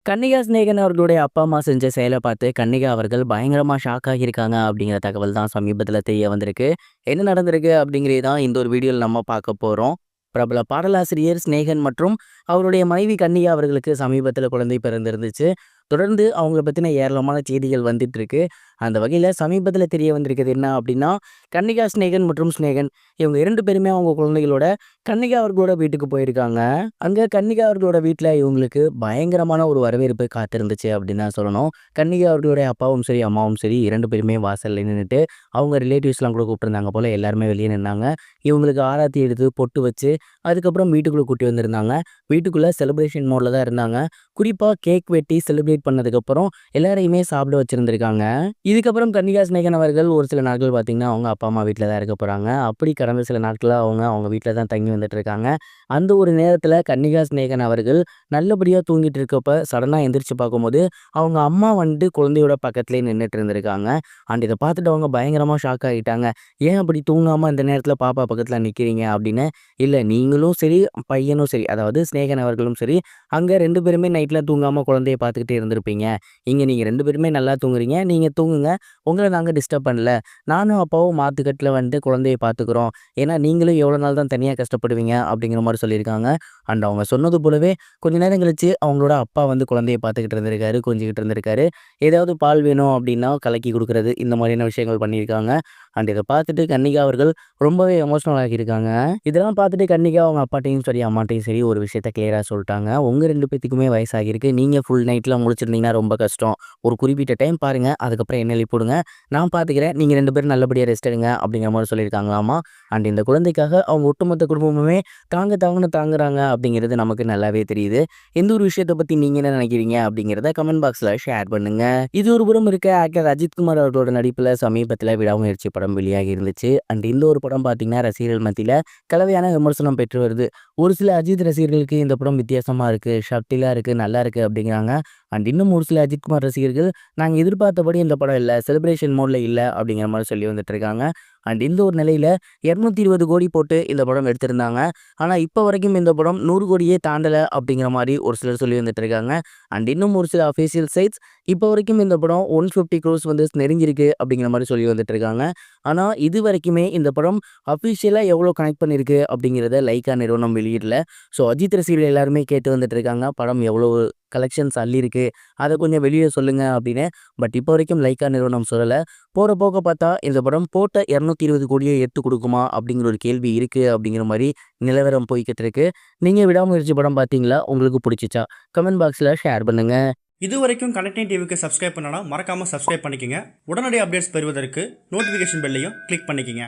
கன்னிகா சினேகன் அவர்களுடைய அப்பா, அம்மா செஞ்ச செயல பார்த்து கன்னிகா அவர்கள் பயங்கரமா ஷாக் ஆகியிருக்காங்க அப்படிங்கிற தகவல் தான் சமீபத்தில தெரிய வந்திருக்கு. என்ன நடந்திருக்கு அப்படிங்கிறது தான் இந்த ஒரு வீடியோல நம்ம பார்க்க போறோம். பிரபல பாடலாசிரியர் சினேகன் மற்றும் அவருடைய மனைவி கன்னிகா அவர்களுக்கு சமீபத்தில குழந்தை பிறந்திருந்துச்சு. தொடர்ந்து அவங்கள பத்தின ஏராளமான செய்திகள் வந்துட்டு இருக்கு. அந்த வகையில சமீபத்தில தெரிய வந்திருக்கிறது என்ன அப்படின்னா, கன்னிகா சினேகன் மற்றும் சினேகன் இவங்க 2 பேருமே அவங்க குழந்தைகளோட கன்னிகா அவர்களோட வீட்டுக்கு போயிருக்காங்க. அங்க கன்னிகா அவர்களோட வீட்ல இவங்களுக்கு பயங்கரமான ஒரு வரவேற்பு காத்திருந்துச்சு அப்படின்னு தான் சொல்லணும். கன்னிகா அவர்களுடைய அப்பாவும் சரி, அம்மாவும் சரி 2 பேருமே வாசல்ல நின்னுட்டு, அவங்க ரிலேட்டிவ்ஸ்லாம் கூட கூப்பிட்டுருந்தாங்க போல. எல்லாருமே வெளிய நின்னாங்க. இவங்களுக்கு ஆராத்தி எடுத்து, பொட்டு வச்சு, அதுக்கப்புறம் வீட்டுக்குள்ள கூட்டி வந்திருந்தாங்க. வீட்டுக்குள்ள செலிப்ரேஷன் மோட்ல தான் இருந்தாங்க. குறிப்பா கேக் வெட்டி செலிப்ரேட் பண்ணதுக்கப்புறம் எல்லாரையுமே சாப்பிட வச்சிருந்திருக்காங்க. இதுக்கப்புறம் கன்னிகா சினேகன் அவர்கள் ஒரு சில நாட்கள் பார்த்தீங்கன்னா, அவங்க அப்பா, அம்மா வீட்ல தான் இருக்க போறாங்க. அப்படி கடந்த சில நாட்களா அவங்க வீட்ல தான் தங்கி வந்துட்டு இருக்காங்க. அந்த ஒரு நேரத்தில கன்னிகா சினேகன் அவர்கள் நல்லபடியா தூங்கிட்டு இருக்கப்ப, சடனா எந்திரிச்சு பார்க்கும்போது, அவங்க அம்மா வந்துட்டு குழந்தையோட பக்கத்திலேயே நின்னுட்டு இருந்திருக்காங்க. அண்ட் இத பார்த்துட்டு அவங்க பயங்கரமா ஷாக் ஆகிட்டாங்க. "ஏன் அப்படி தூங்காம இந்த நேரத்தில பாப்பா பக்கத்தில நிக்கிறீங்க?" அப்படின்னு. "இல்ல நீங்களும் சரி, பையனும் சரி, அதாவது சினேகன் அவர்களும் சரி, அங்க 2 பேருமே நைட்ல தூங்காம குழந்தைய பார்த்துக்கிட்டே இருந்திருப்பீங்க. இங்க நீங்க 2 பேருமே நல்லா தூங்குறீங்க. நீங்க தூங்குங்க. உங்கள நாங்க டிஸ்டர்ப் பண்ணல. நானும் அப்பாவும் மாத்துக்கட்டுல வந்துட்டு குழந்தைய பார்த்துக்கிறோம். ஏன்னா நீங்களும் எவ்வளோ நாள் தான் தனியா கஷ்டப்படுவீங்க அப்படிங்கிற மாரி சொல்லியிருக்காங்க. அண்ட் அவங்க சொன்னது போலவே கொஞ்ச நேரம் கழிச்சு அவங்களோட அப்பா வந்து குழந்தைய பார்த்துக்கிட்டு இருந்திருக்காரு. கொஞ்சிக்கிட்டு இருந்திருக்காரு. ஏதாவது பால் வேணும் அப்படின்னா கலக்கி குடுக்குறது. இந்த மாதிரியான விஷயங்கள் பண்ணியிருக்காங்க. அண்ட் இத பார்த்துட்டு கன்னிகா அவர்கள் ரொம்பவே எமோஷனல் ஆகியிருக்காங்க. இதெல்லாம் பார்த்துட்டு கன்னிகா அவங்க அப்பாட்டயும் சரி, அம்மாட்டயும் சரி ஒரு விஷயத்த கிளியரா சொல்ட்டாங்க. உங்க 2 பேத்துக்குமே வயசாகியிருக்கு. நீங்க ஃபுல் நைட்ல முழிச்சிருந்தீங்கன்னா ரொம்ப கஷ்டம். ஒரு குறிப்பிட்ட டைம் பாருங்க. அதுக்கப்புறம் என்ன எழுப்பிவுடுங்க. நான் பார்த்துக்கிறேன். நீங்க 2 பேரும் நல்லபடியா ரெஸ்ட் எடுங்க அப்படிங்கிற மாரி சொல்லியிருக்காங்களாமா. அண்ட் இந்த குழந்தைக்காக அவங்க ஒட்டுமொத்த குடும்பமுமே தாங்கன்னு தாங்குறாங்க அப்படிங்கிறது நமக்கு நல்லாவே தெரியுது. இந்த ஒரு விஷயத்த பத்தி நீங்க என்ன நினைக்கிறீங்க அப்படிங்கிறத கமெண்ட் பாக்ஸ்ல ஷேர் பண்ணுங்க. இது ஒரு புறம் இருக்க ஆக்டர் அஜித்குமார் அவர்களோட நடிப்புல சமீபத்தில விடாமுயற்சி படம் வெளியாகி இருந்துச்சு. அண்ட் இந்த ஒரு படம் பார்த்தீங்கன்னா ரசிகர்கள் மத்தியில கலவையான விமர்சனம் பெற்று வருது. ஒரு சில அஜித் ரசிகர்களுக்கு இந்த படம் வித்தியாசமா இருக்கு, ஷட்டிலா இருக்கு, நல்லா இருக்கு அப்படிங்கிறாங்க. அண்ட் இன்னும் ஒரு சில அஜித்குமார் ரசிகர்கள் நாங்க எதிர்பார்த்தபடி இந்த படம் இல்ல, செலிப்ரேஷன் மோட்ல இல்ல அப்படிங்கிற மாரி சொல்லி வந்துட்டு இருக்காங்க. அண்ட் இந்த ஒரு நிலையில 220 கோடி போட்டு இந்த படம் எடுத்திருந்தாங்க. ஆனா இப்ப வரைக்கும் இந்த படம் 100 கோடியே தாண்டல அப்படிங்கிற மாரி ஒரு சிலர் சொல்லி வந்துட்டு இருக்காங்க. அண்ட் இன்னும் ஒரு சில அஃபிஷியல் சைட்ஸ் இப்ப வரைக்கும் இந்த படம் 150 க்ரோர்ஸ் வந்து நெருங்கியிருக்கு அப்படிங்கிற மாரி சொல்லி வந்துட்டு இருக்காங்க. ஆனா இதுவரைக்குமே இந்த படம் அஃபிஷியலா எவ்வளோ கனெக்ட் பண்ணியிருக்கு அப்படிங்கிறத லைக்கா நிறுவனம் வெளியிடல. ஸோ அஜித் ரசிகர்கள் எல்லாருமே கேட்டு வந்துட்டு இருக்காங்க. படம் எவ்வளோ கலெக்ஷன்ஸ் அள்ளியிருக்கு. அத கொஞ்சம் வெளிய சொல்லுங்க அப்படின்னு. பட் இப்போ வரைக்கும் லைக்கா நிறுவனம் சொல்லல. போற போக்க பார்த்தா இந்த படம் போட்ட 220 கோடிய எடுத்து குடுக்குமா? அப்படிங்கிற ஒரு கேள்வி இருக்கு அப்படிங்கிற மாரி நிலவரம் போய்க்கிட்டு இருக்கு. நீங்க விடாமுயற்சி படம் பார்த்தீங்களா? உங்களுக்கு புடிச்சுச்சா? கமெண்ட் பாக்ஸ்ல ஷேர் பண்ணுங்க. இதுவரைக்கும் கனெக்டிங் டிவிக்கு சப்ஸ்கிரைப் பண்ணனா மறக்காம சப்ஸ்கிரைப் பண்ணிக்கங்க. உடனடி அப்டேட்ஸ் பெறுவதற்கு நோட்டிஃபிகேஷன் பெல்லையும் கிளிக் பண்ணிக்கங்க.